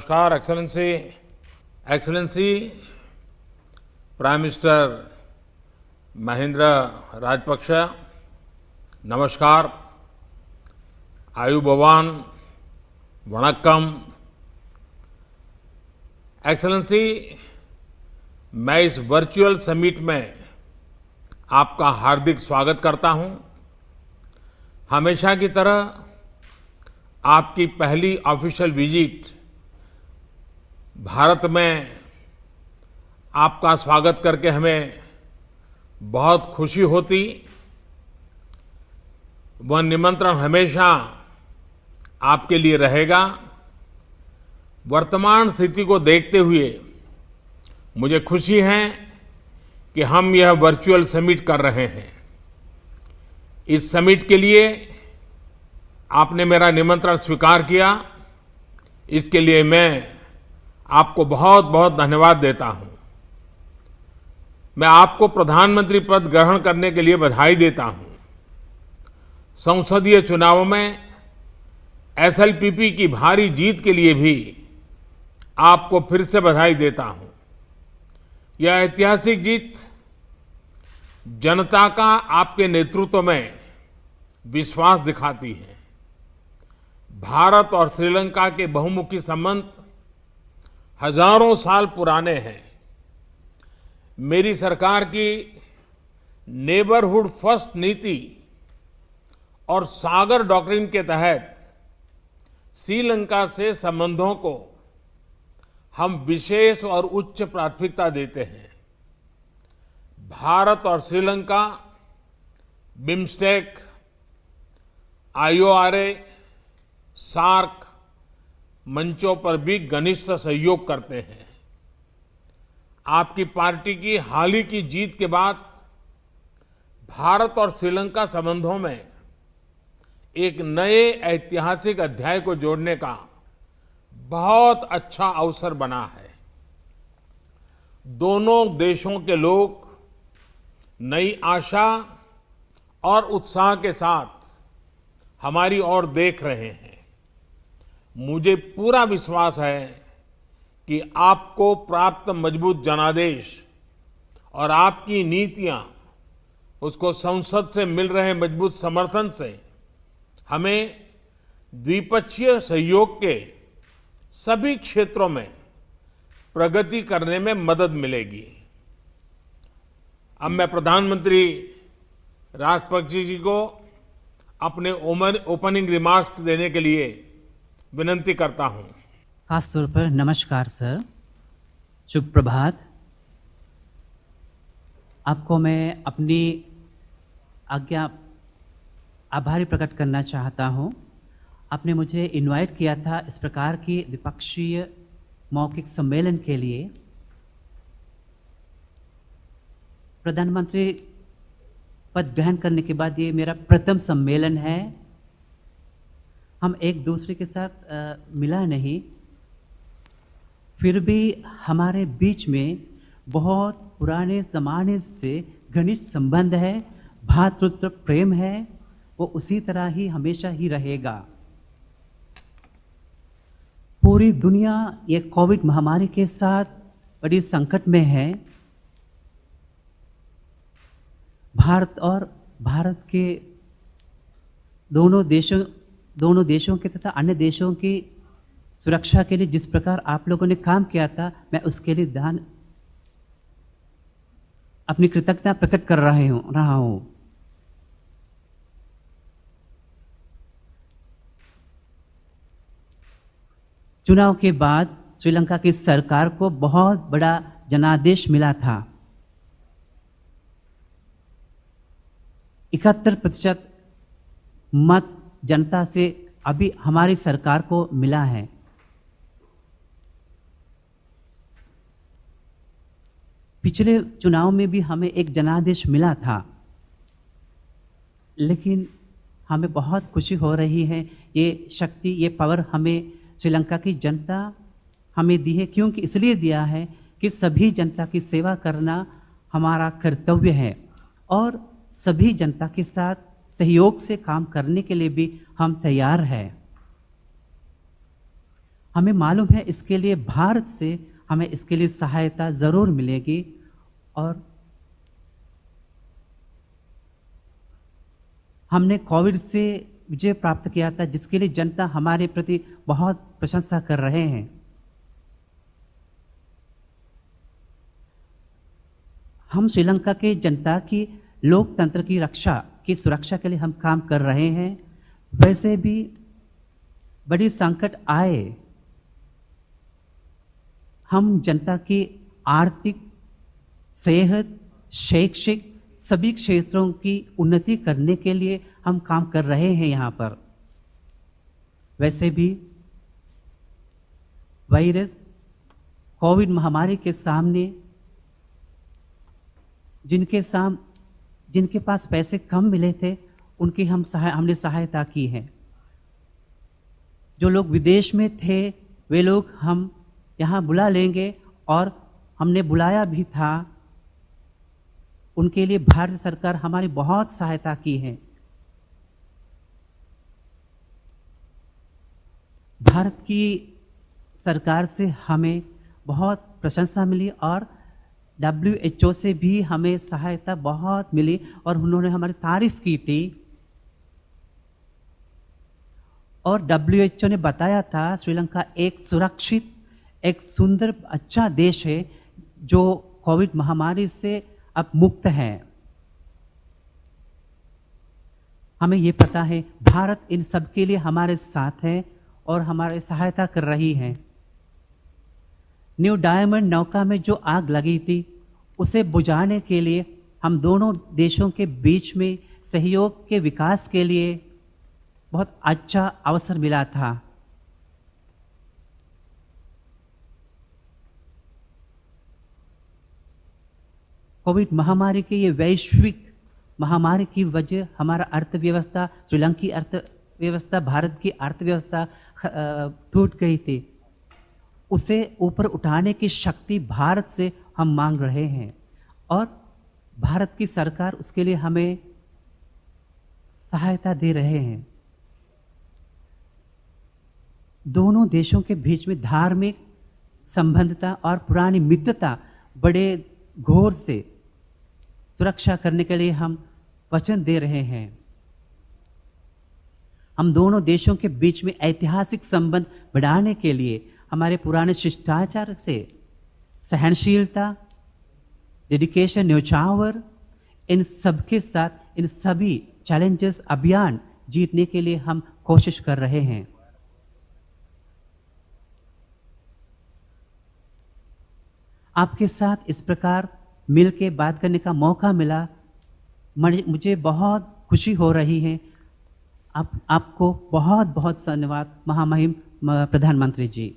नमस्कार excellency prime minister Mahindra Rajapaksa, नमस्कार, आयुबोवान, वणक्कम। Excellency, मैं इस वर्चुअल समिट में आपका हार्दिक स्वागत करता हूं। हमेशा की तरह आपकी पहली ऑफिशियल विजिट भारत में आपका स्वागत करके हमें बहुत खुशी होती। वह निमंत्रण हमेशा आपके लिए रहेगा। वर्तमान स्थिति को देखते हुए मुझे खुशी है कि हम यह वर्चुअल समिट कर रहे हैं। इस समिट के लिए आपने मेरा निमंत्रण स्वीकार किया, इसके लिए मैं आपको बहुत बहुत धन्यवाद देता हूं। मैं आपको प्रधानमंत्री पद ग्रहण करने के लिए बधाई देता हूं। संसदीय चुनावों में एसएलपीपी की भारी जीत के लिए भी आपको फिर से बधाई देता हूं। यह ऐतिहासिक जीत जनता का आपके नेतृत्व में विश्वास दिखाती है। भारत और श्रीलंका के बहुमुखी संबंध हजारों साल पुराने हैं। मेरी सरकार की नेबरहुड फर्स्ट नीति और सागर डॉक्ट्रिन के तहत श्रीलंका से संबंधों को हम विशेष और उच्च प्राथमिकता देते हैं। भारत और श्रीलंका बिम्स्टेक, आईओआरए, सार्क मंचों पर भी घनिष्ठ सहयोग करते हैं। आपकी पार्टी की हाल ही की जीत के बाद भारत और श्रीलंका संबंधों में एक नए ऐतिहासिक अध्याय को जोड़ने का बहुत अच्छा अवसर बना है। दोनों देशों के लोग नई आशा और उत्साह के साथ हमारी ओर देख रहे हैं। मुझे पूरा विश्वास है कि आपको प्राप्त मजबूत जनादेश और आपकी नीतियां, उसको संसद से मिल रहे मजबूत समर्थन से हमें द्विपक्षीय सहयोग के सभी क्षेत्रों में प्रगति करने में मदद मिलेगी। अब मैं प्रधानमंत्री राजपक्ष जी को अपने ओपनिंग रिमार्क्स देने के लिए विनंती करता हूं। खास तौर पर नमस्कार सर, शुभ प्रभात। आपको मैं अपनी आभारी प्रकट करना चाहता हूं। आपने मुझे इनवाइट किया था इस प्रकार की द्विपक्षीय मौखिक सम्मेलन के लिए। प्रधानमंत्री पद ग्रहण करने के बाद ये मेरा प्रथम सम्मेलन है। हम एक दूसरे के साथ मिला नहीं, फिर भी हमारे बीच में बहुत पुराने ज़माने से घनिष्ठ संबंध है, भ्रातृत्व प्रेम है, वो उसी तरह ही हमेशा ही रहेगा। पूरी दुनिया ये कोविड महामारी के साथ बड़ी संकट में है। भारत के दोनों देशों के तथा अन्य देशों की सुरक्षा के लिए जिस प्रकार आप लोगों ने काम किया था, मैं उसके लिए अपनी कृतज्ञता प्रकट कर रहा हूं। चुनाव के बाद श्रीलंका की सरकार को बहुत बड़ा जनादेश मिला था। 71% मत जनता से अभी हमारी सरकार को मिला है। पिछले चुनाव में भी हमें एक जनादेश मिला था, लेकिन हमें बहुत खुशी हो रही है। ये शक्ति, ये पावर हमें श्रीलंका की जनता हमें दी है, क्योंकि इसलिए दिया है कि सभी जनता की सेवा करना हमारा कर्तव्य है और सभी जनता के साथ सहयोग से काम करने के लिए भी हम तैयार हैं। हमें मालूम है इसके लिए भारत से हमें इसके लिए सहायता ज़रूर मिलेगी। और हमने कोविड से विजय प्राप्त किया था, जिसके लिए जनता हमारे प्रति बहुत प्रशंसा कर रहे हैं। हम श्रीलंका के जनता की लोकतंत्र की रक्षा की सुरक्षा के लिए हम काम कर रहे हैं। वैसे भी बड़ी संकट आए, हम जनता की आर्थिक, सेहत, शैक्षिक सभी क्षेत्रों की उन्नति करने के लिए हम काम कर रहे हैं यहाँ पर। वैसे भी वायरस कोविड महामारी के सामने जिनके पास पैसे कम मिले थे उनकी हमने सहायता की है। जो लोग विदेश में थे वे लोग हम यहाँ बुला लेंगे, और हमने बुलाया भी था। उनके लिए भारत सरकार हमारी बहुत सहायता की है। भारत की सरकार से हमें बहुत प्रशंसा मिली और WHO से भी हमें सहायता बहुत मिली, और उन्होंने हमारी तारीफ की थी। और WHO ने बताया था श्रीलंका एक सुरक्षित, एक सुंदर, अच्छा देश है जो कोविड महामारी से अब मुक्त है। हमें ये पता है भारत इन सब के लिए हमारे साथ है और हमारी सहायता कर रही है। न्यू डायमंड नौका में जो आग लगी थी उसे बुझाने के लिए हम दोनों देशों के बीच में सहयोग के विकास के लिए बहुत अच्छा अवसर मिला था। कोविड महामारी के ये वैश्विक महामारी की वजह हमारा अर्थव्यवस्था, श्रीलंका की अर्थव्यवस्था, भारत की अर्थव्यवस्था टूट गई थी। उसे ऊपर उठाने की शक्ति भारत से हम मांग रहे हैं, और भारत की सरकार उसके लिए हमें सहायता दे रहे हैं। दोनों देशों के बीच में धार्मिक संबंधता और पुरानी मित्रता बड़े घोर से सुरक्षा करने के लिए हम वचन दे रहे हैं। हम दोनों देशों के बीच में ऐतिहासिक संबंध बढ़ाने के लिए हमारे पुराने शिष्टाचार से सहनशीलता, डेडिकेशन, न्योछावर, इन सबके साथ इन सभी चैलेंजेस अभियान जीतने के लिए हम कोशिश कर रहे हैं। आपके साथ इस प्रकार मिल के बात करने का मौका मिला, मुझे बहुत खुशी हो रही है। आपको बहुत बहुत धन्यवाद महामहिम प्रधानमंत्री जी।